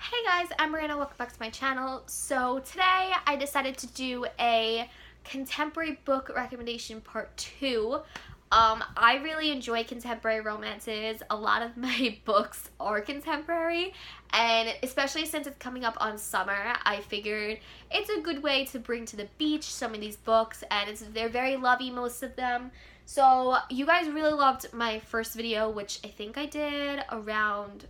Hey guys, I'm Miranda, welcome back to my channel. So today I decided to do a contemporary book recommendation part 2. I really enjoy contemporary romances. A lot of my books are contemporary, and especially since it's coming up on summer, I figured it's a good way to bring to the beach some of these books, and they're very lovey, most of them. So you guys really loved my first video, which I think I did around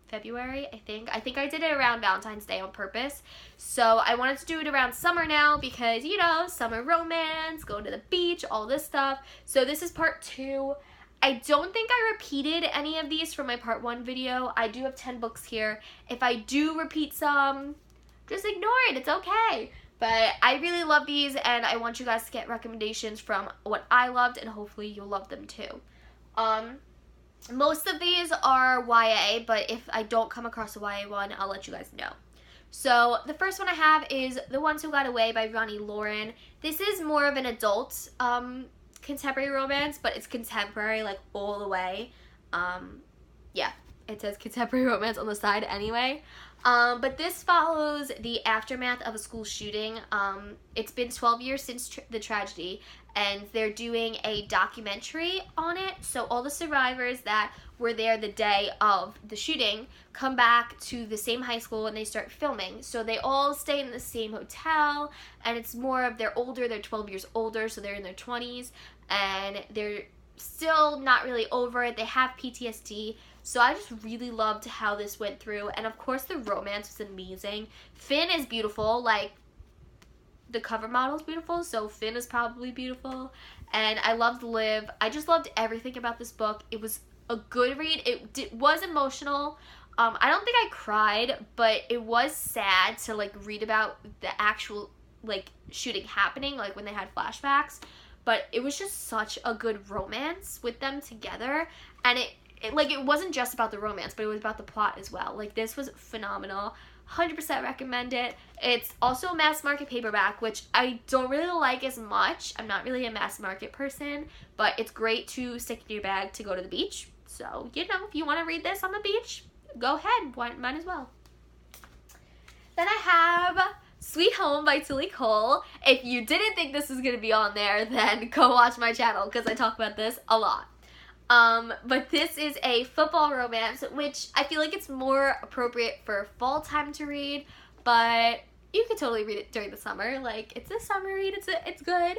February, I think. I think I did it around Valentine's Day on purpose. So I wanted to do it around summer now because, you know, summer romance, going to the beach, all this stuff. So this is part 2. I don't think I repeated any of these from my part 1 video. I do have 10 books here. If I do repeat some, just ignore it. It's okay. But I really love these, and I want you guys to get recommendations from what I loved, and hopefully you'll love them too. Most of these are YA, but if I don't come across a YA one, I'll let you guys know. So the first one I have is The Ones Who Got Away by Roni Loren. This is more of an adult contemporary romance, but it's contemporary like all the way. Yeah, it says contemporary romance on the side anyway. But this follows the aftermath of a school shooting. It's been 12 years since the tragedy, and they're doing a documentary on it. So all the survivors that were there the day of the shooting come back to the same high school and they start filming. So they all stay in the same hotel, and it's more of they're 12 years older, so they're in their 20s, and they're still not really over it. They have PTSD. So I just really loved how this went through, and of course the romance was amazing. Finn is beautiful, like the cover model is beautiful, so Finn is probably beautiful, and I loved Liv. I just loved everything about this book. It was a good read. It was emotional. I don't think I cried, but it was sad to like read about the actual like shooting happening, like when they had flashbacks. But it was just such a good romance with them together, and it wasn't just about the romance, but it was about the plot as well. Like, this was phenomenal. 100% recommend it. It's also a mass market paperback, which I don't really like as much. I'm not really a mass market person, but it's great to stick in your bag to go to the beach. So, you know, if you want to read this on the beach, go ahead. Might as well. Then I have Sweet Home by Tilly Cole. If you didn't think this was going to be on there, then go watch my channel because I talk about this a lot. But this is a football romance, which I feel like it's more appropriate for fall time to read, but you could totally read it during the summer. Like, it's a summer read, it's good.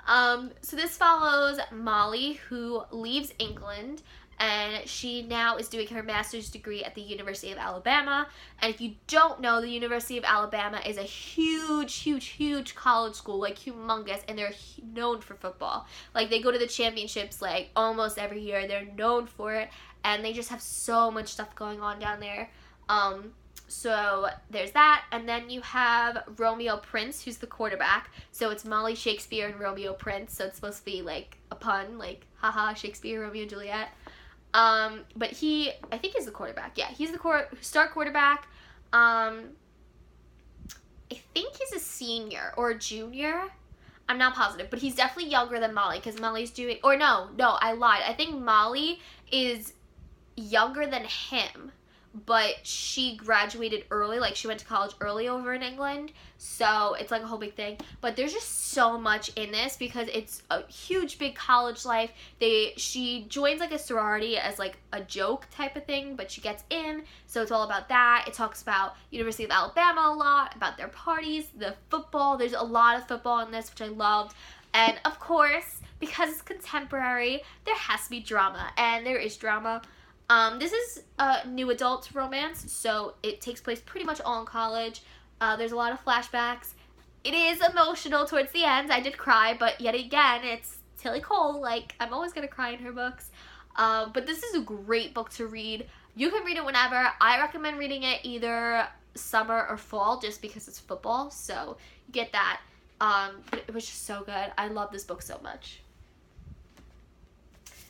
So this follows Molly, who leaves England, and she now is doing her master's degree at the University of Alabama. And if you don't know, the University of Alabama is a huge college school, like humongous, and they're known for football. Like, they go to the championships like almost every year. They're known for it, and they just have so much stuff going on down there. So there's that, and then you have Romeo Prince, who's the quarterback. So it's Molly Shakespeare and Romeo Prince, so it's supposed to be like a pun, like haha, Shakespeare, Romeo and Juliet. But I think he's the quarterback. Yeah, he's the star quarterback. I think he's a senior or a junior. I'm not positive, but he's definitely younger than Molly, because Molly's doing, or no, I lied. I think Molly is younger than him, but she graduated early, like she went to college early over in England, so it's like a whole big thing. But there's just so much in this because it's a huge big college life. She joins like a sorority as like a joke type of thing, but she gets in, so it's all about that. It talks about University of Alabama a lot, about their parties, the football. There's a lot of football in this, which I loved. And of course, because it's contemporary, there has to be drama, and there is drama. This is a new adult romance, so it takes place pretty much all in college. There's a lot of flashbacks. It is emotional towards the end. I did cry, but yet again, it's Tilly Cole. Like, I'm always going to cry in her books. But this is a great book to read. You can read it whenever. I recommend reading it either summer or fall just because it's football, so you get that. But it was just so good. I love this book so much.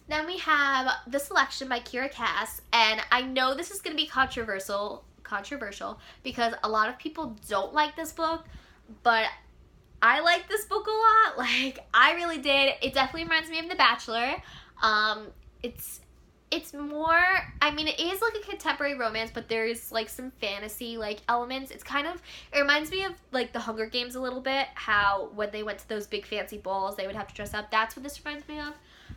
Then we have The Selection by Kiera Cass, and I know this is going to be controversial because a lot of people don't like this book, but I like this book a lot. Like, I really did. It definitely reminds me of The Bachelor. It's it's more, I mean, it is like a contemporary romance, but there's like some fantasy like elements. It's kind of, it reminds me of like the Hunger Games a little bit, how when they went to those big fancy balls they would have to dress up. That's what this reminds me of.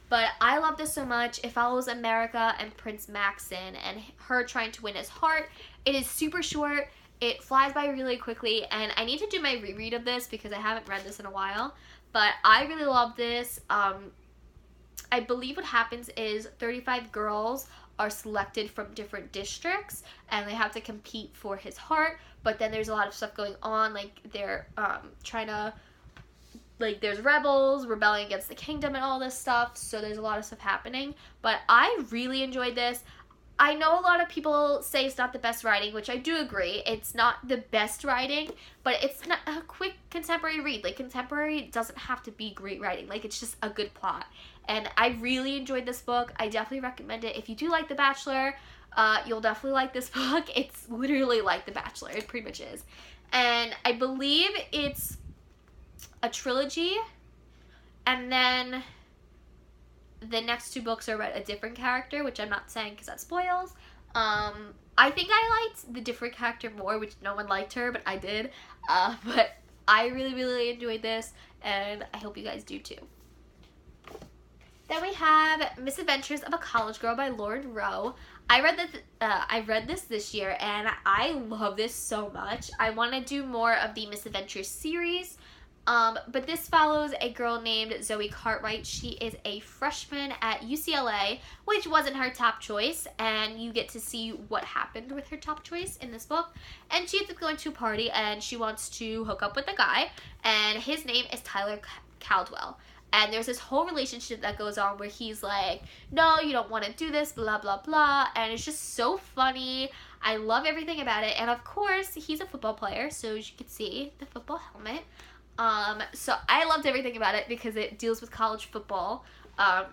But I love this so much. It follows America and Prince Maxon and her trying to win his heart. It is super short. It flies by really quickly, and I need to do my reread of this because I haven't read this in a while. But I really love this. I believe what happens is 35 girls are selected from different districts and they have to compete for his heart, but then there's a lot of stuff going on, like they're trying to, like there's rebels rebelling against the kingdom and all this stuff, so there's a lot of stuff happening. But I really enjoyed this. I know a lot of people say it's not the best writing, which I do agree. It's not the best writing, but it's not a quick contemporary read. Like, contemporary doesn't have to be great writing. Like, it's just a good plot. And I really enjoyed this book. I definitely recommend it. If you do like The Bachelor, you'll definitely like this book. It's literally like The Bachelor. It pretty much is. And I believe it's a trilogy, and then the next two books are about a different character, which I'm not saying because that spoils. I think I liked the different character more, which no one liked her, but I did. But I really, really enjoyed this, and I hope you guys do too. Then we have Misadventures of a College Girl by Lauren Rowe. I read this year, and I love this so much. I want to do more of the Misadventures series. But this follows a girl named Zoe Cartwright. She is a freshman at UCLA, which wasn't her top choice, and you get to see what happened with her top choice in this book. And she ends up going to a party, and she wants to hook up with a guy, and his name is Tyler Caldwell. And there's this whole relationship that goes on where he's like, no, you don't want to do this, blah, blah, blah. And it's just so funny. I love everything about it. And of course, he's a football player, so as you can see, the football helmet. So I loved everything about it because it deals with college football. I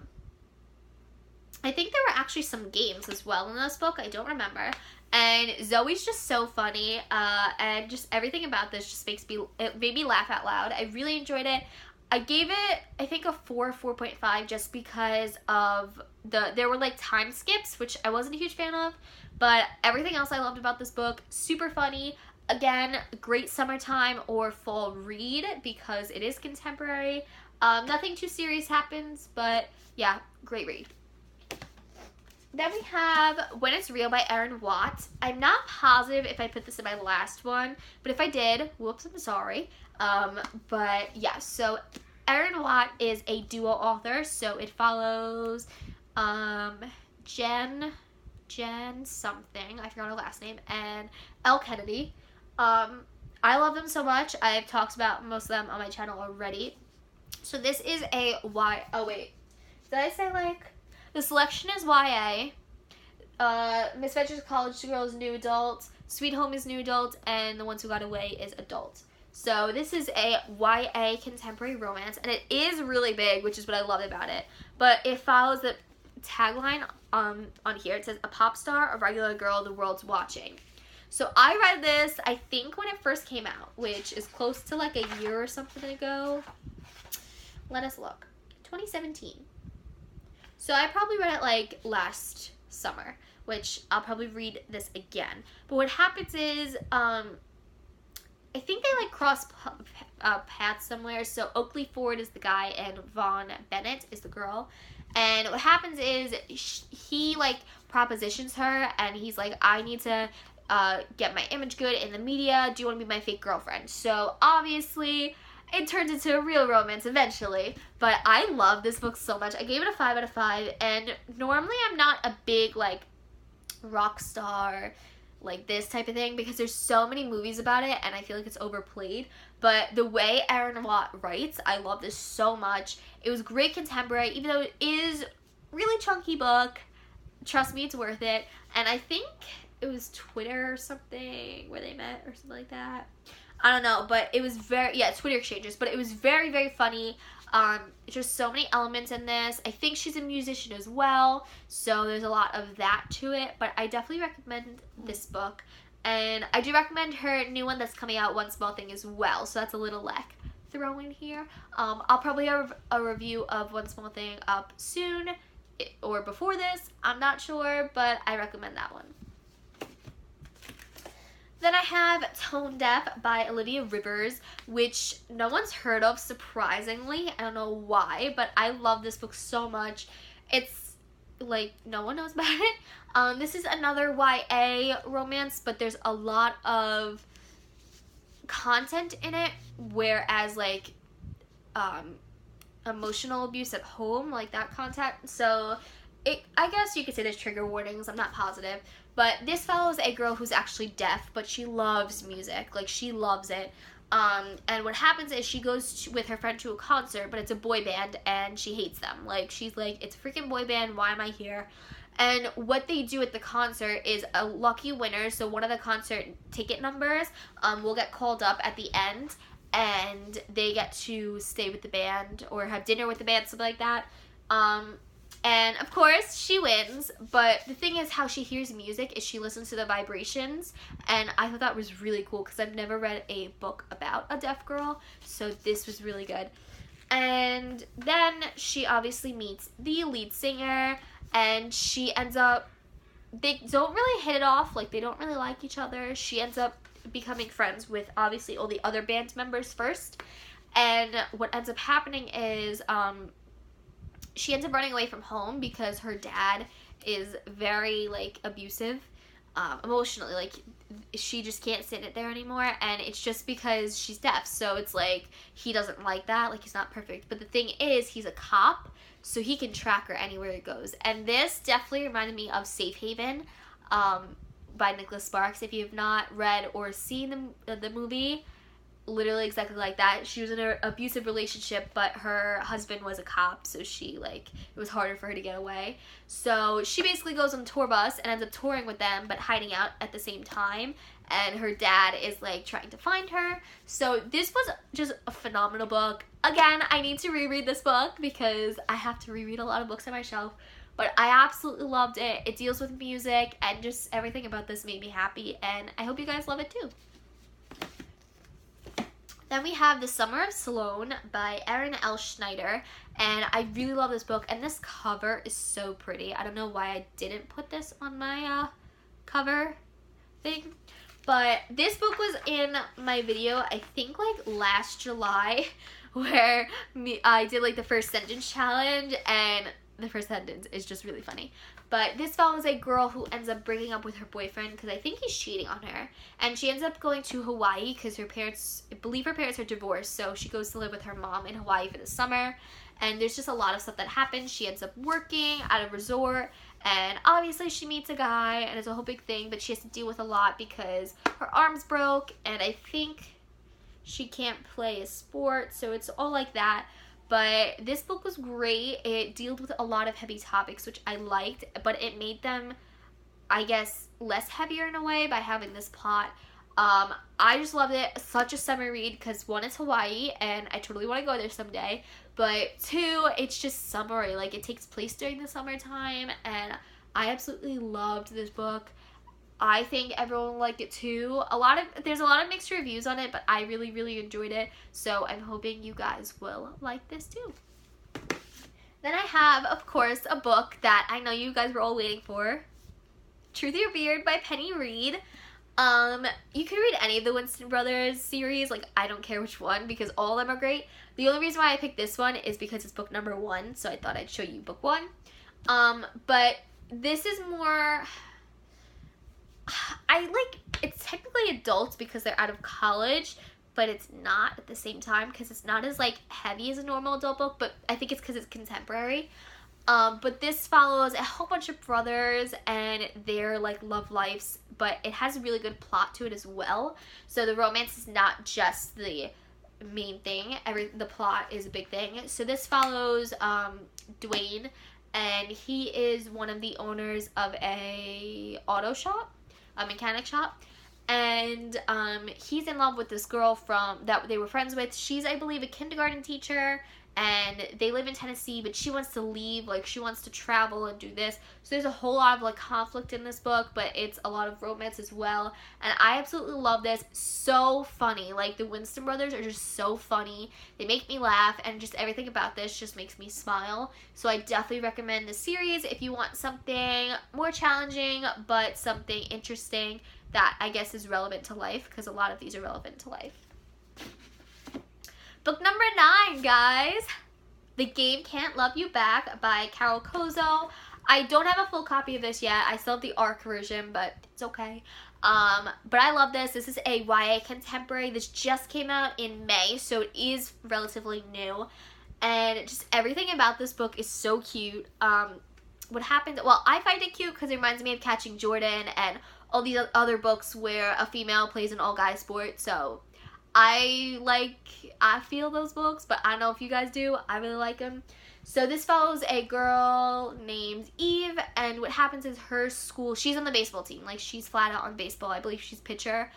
think there were actually some games as well in this book. I don't remember. And Zoe's just so funny. And just everything about this just it made me laugh out loud. I really enjoyed it. I gave it, I think, a 4.5 just because of there were like time skips, which I wasn't a huge fan of, but everything else I loved about this book. Super funny. Again, great summertime or fall read because it is contemporary. Nothing too serious happens, but yeah, great read. Then we have When It's Real by Erin Watt. I'm not positive if I put this in my last one, but if I did, whoops, I'm sorry. But yeah, so Erin Watt is a duo author, so it follows Jen something, I forgot her last name, and Elle Kennedy. I love them so much. I've talked about most of them on my channel already. So this is did I say like, the selection is YA, Misadventures of College Girls New Adult, Sweet Home is New Adult, and The Ones Who Got Away is Adult. So this is a YA contemporary romance, and it is really big, which is what I love about it. But it follows the tagline on here. It says, a pop star, a regular girl the world's watching. So I read this, I think, when it first came out, which is close to like a year or something ago. Let us look. 2017. So I probably read it like last summer, which I'll probably read this again. But what happens is, I think they like cross paths somewhere. So Oakley Ford is the guy and Vaughn Bennett is the girl. And what happens is he like propositions her, and he's like, I need to get my image good in the media. Do you want to be my fake girlfriend? So obviously it turns into a real romance eventually. But I love this book so much. I gave it a 5 out of 5. And normally I'm not a big like rock star, like this type of thing, because there's so many movies about it and I feel like it's overplayed. But the way Erin Watt writes, I love this so much. It was great contemporary, even though it is really chunky book. Trust me, it's worth it. And I think it was Twitter or something where they met or something like that. I don't know, but it was Twitter exchanges, but it was very, very funny. Just so many elements in this. I think she's a musician as well, so there's a lot of that to it, but I definitely recommend this book. And I do recommend her new one that's coming out, One Small Thing, as well, so that's a little like throw in here. I'll probably have a review of One Small Thing up soon, or before this, I'm not sure, but I recommend that one. Then I have Tone Deaf by Olivia Rivers, which no one's heard of, surprisingly. I don't know why, but I love this book so much. It's like no one knows about it. This is another YA romance, but there's a lot of content in it, whereas like emotional abuse at home, like that content. So I guess you could say there's trigger warnings, I'm not positive. But this follows a girl who's actually deaf, but she loves music. Like, she loves it. And what happens is she goes with her friend to a concert, but it's a boy band, and she hates them. Like, she's like, it's a freaking boy band, why am I here? And what they do at the concert is a lucky winner, so one of the concert ticket numbers will get called up at the end, and they get to stay with the band or have dinner with the band, something like that. And of course she wins, but the thing is how she hears music is she listens to the vibrations, and I thought that was really cool because I've never read a book about a deaf girl, so this was really good. And then she obviously meets the lead singer, and she ends up, they don't really hit it off, like they don't really like each other. She ends up becoming friends with obviously all the other band members first, and what ends up happening is she ends up running away from home because her dad is very like abusive emotionally. Like, she just can't sit it there anymore, and it's just because she's deaf, so it's like he doesn't like that. Like, he's not perfect, but the thing is he's a cop, so he can track her anywhere it goes. And this definitely reminded me of Safe Haven by Nicholas Sparks. If you have not read or seen the movie, literally exactly like that. She was in an abusive relationship, but her husband was a cop, so she, like, it was harder for her to get away. So she basically goes on a tour bus and ends up touring with them, but hiding out at the same time, and her dad is, like, trying to find her. So this was just a phenomenal book. Again, I need to reread this book because I have to reread a lot of books on my shelf, but I absolutely loved it. It deals with music, and just everything about this made me happy, and I hope you guys love it too. Then we have The Summer of Sloane by Erin L. Schneider, and I really love this book, and this cover is so pretty. I don't know why I didn't put this on my cover thing, but this book was in my video, I think, like, last July, where I did, like, the first sentence challenge, and the first sentence is just really funny. But this follows a girl who ends up breaking up with her boyfriend because I think he's cheating on her. And she ends up going to Hawaii because her parents, I believe her parents are divorced, so she goes to live with her mom in Hawaii for the summer. And there's just a lot of stuff that happens. She ends up working at a resort, and obviously she meets a guy, and it's a whole big thing, but she has to deal with a lot because her arm's broke, and I think she can't play a sport, so it's all like that. But this book was great. It dealt with a lot of heavy topics, which I liked, but it made them, I guess, less heavier in a way by having this plot. I just loved it. Such a summer read because, one, it's Hawaii, and I totally want to go there someday. But two, it's just summery. Like, it takes place during the summertime, and I absolutely loved this book. I think everyone liked it too. There's a lot of mixed reviews on it, but I really, really enjoyed it. So I'm hoping you guys will like this too. Then I have, of course, a book that I know you guys were all waiting for. Truth or Beard by Penny Reed. You can read any of the Winston Brothers series. Like, I don't care which one because all of them are great. The only reason why I picked this one is because it's book number 1, so I thought I'd show you book 1. But this is more... it's technically adults because they're out of college, but it's not at the same time because it's not as, like, heavy as a normal adult book, but I think it's because it's contemporary. But this follows a whole bunch of brothers and their, like, love lives, but it has a really good plot to it as well. So the romance is not just the main thing. The plot is a big thing. So this follows Dwayne, and he is one of the owners of a auto shop, a mechanic shop, and he's in love with this girl that they were friends with. She's, I believe, a kindergarten teacher, and they live in Tennessee, but she wants to leave, like she wants to travel and do this. So there's a whole lot of like conflict in this book, but it's a lot of romance as well. And I absolutely love this. So funny. Like the Winston brothers are just so funny. They make me laugh, and just everything about this just makes me smile. So I definitely recommend this series if you want something more challenging, but something interesting that I guess is relevant to life, because a lot of these are relevant to life. Book number 9, guys. The Game Can't Love You Back by Carol Kozo. I don't have a full copy of this yet. I still have the ARC version, but it's okay. But I love this. This is a YA contemporary. This just came out in May, so it is relatively new. And just everything about this book is so cute. What happened? Well, I find it cute because it reminds me of Catching Jordan and all these other books where a female plays an all-guy sport. So I feel those books, but I don't know if you guys do. I really like them. So this follows a girl named Eve, and what happens is her school, she's on the baseball team. Like, she's flat out on baseball. I believe she's pitcher.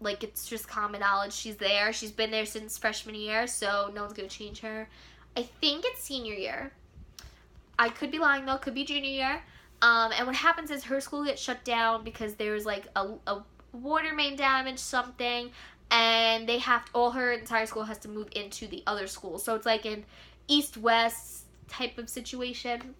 Like, it's just common knowledge. She's there. She's been there since freshman year, so no one's going to change her. I think it's senior year. I could be lying, though. Could be junior year. And what happens is her school gets shut down because there's, like, a water main damage, something, and they have to, all her entire school has to move into the other school. So it's like an east-west type of situation.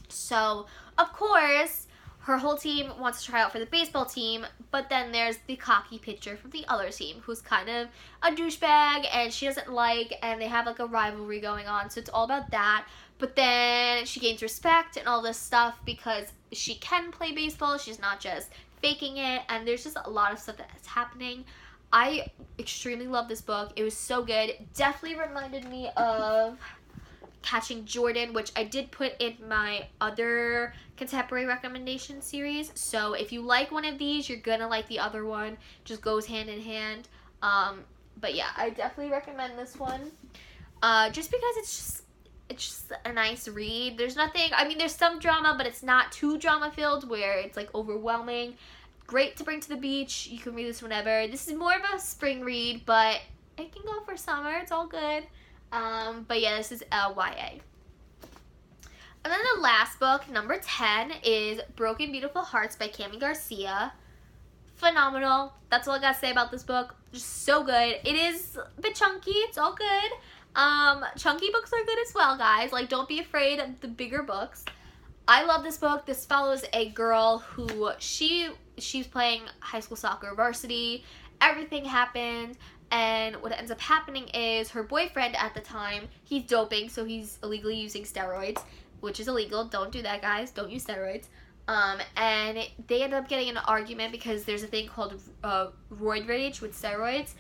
So, of course, her whole team wants to try out for the baseball team, but then there's the cocky pitcher from the other team who's kind of a douchebag and she doesn't like, and they have like a rivalry going on, so it's all about that. But then she gains respect and all this stuff because she can play baseball, she's not just faking it, and there's just a lot of stuff that's happening. I extremely love this book. It was so good. It definitely reminded me of Catching Jordan, which I did put in my other contemporary recommendation series. So if you like one of these, you're gonna like the other one. Just goes hand in hand. But yeah, I definitely recommend this one. Just because it's just a nice read. There's nothing, I mean, there's some drama, but it's not too drama filled where it's like overwhelming. Great to bring to the beach. You can read this whenever. This is more of a spring read, but it can go for summer. It's all good. But yeah, this is YA. And then the last book, number 10, is Broken Beautiful Hearts by Cami Garcia. Phenomenal. That's all I gotta say about this book. Just so good. It is a bit chunky. It's all good. Chunky books are good as well, guys. Like, don't be afraid of the bigger books. I love this book. This follows a girl who she's playing high school soccer varsity. Everything happened, and what ends up happening is her boyfriend at the time, he's doping, so he's illegally using steroids, which is illegal. Don't do that, guys. Don't use steroids. And they end up getting in an argument because there's a thing called roid rage with steroids,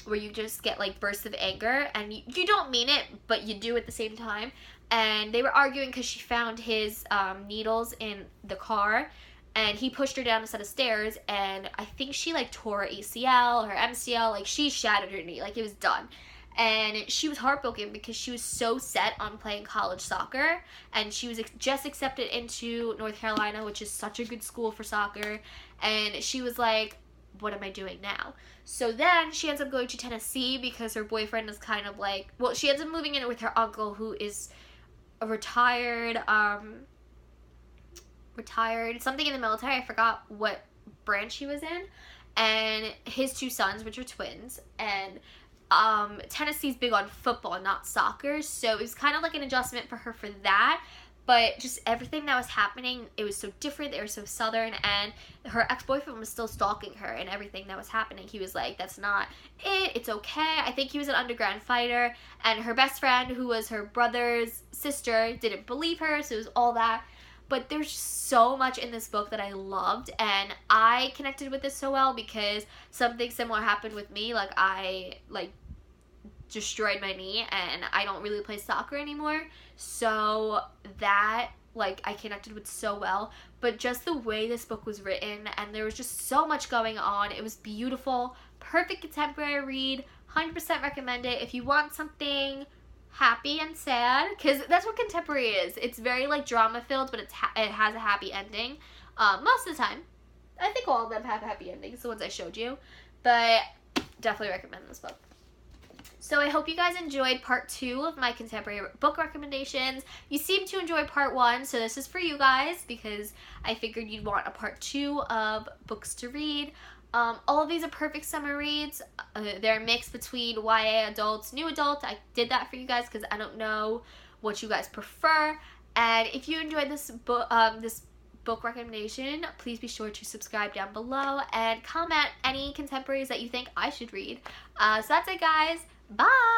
where you just get like bursts of anger, and you don't mean it, but you do at the same time. And they were arguing because she found his needles in the car, and he pushed her down a set of stairs, and I think she like tore her ACL, her MCL, like she shattered her knee, like it was done. And she was heartbroken because she was so set on playing college soccer, and she was just accepted into North Carolina, which is such a good school for soccer, and she was like, what am I doing now? So then she ends up going to Tennessee because her boyfriend is kind of like, well, she ends up moving in with her uncle, who is a retired something in the military. I forgot what branch he was in, and his two sons, which are twins, and Tennessee's big on football, not soccer, so it was kind of like an adjustment for her for that. But just everything that was happening, it was so different. They were so southern, and her ex-boyfriend was still stalking her and everything that was happening. He was like, that's not it. It's okay. I think he was an underground fighter, and her best friend, who was her brother's sister, didn't believe her, so it was all that. But there's just so much in this book that I loved, and I connected with this so well because something similar happened with me. Like, I destroyed my knee, and I don't really play soccer anymore, so that I connected with so well. But just the way this book was written, and there was just so much going on, it was beautiful, perfect contemporary read, 100% recommend it if you want something happy and sad, because that's what contemporary is. It's very drama filled, but it has a happy ending most of the time. I think all of them have happy endings, the ones I showed you, but definitely recommend this book. So I hope you guys enjoyed part 2 of my contemporary book recommendations. You seem to enjoy part 1, so this is for you guys because I figured you'd want a part 2 of books to read. All of these are perfect summer reads. They're a mix between YA adults, new adult. I did that for you guys because I don't know what you guys prefer. And if you enjoyed this book recommendation, please be sure to subscribe down below and comment any contemporaries that you think I should read. So that's it, guys. Bye!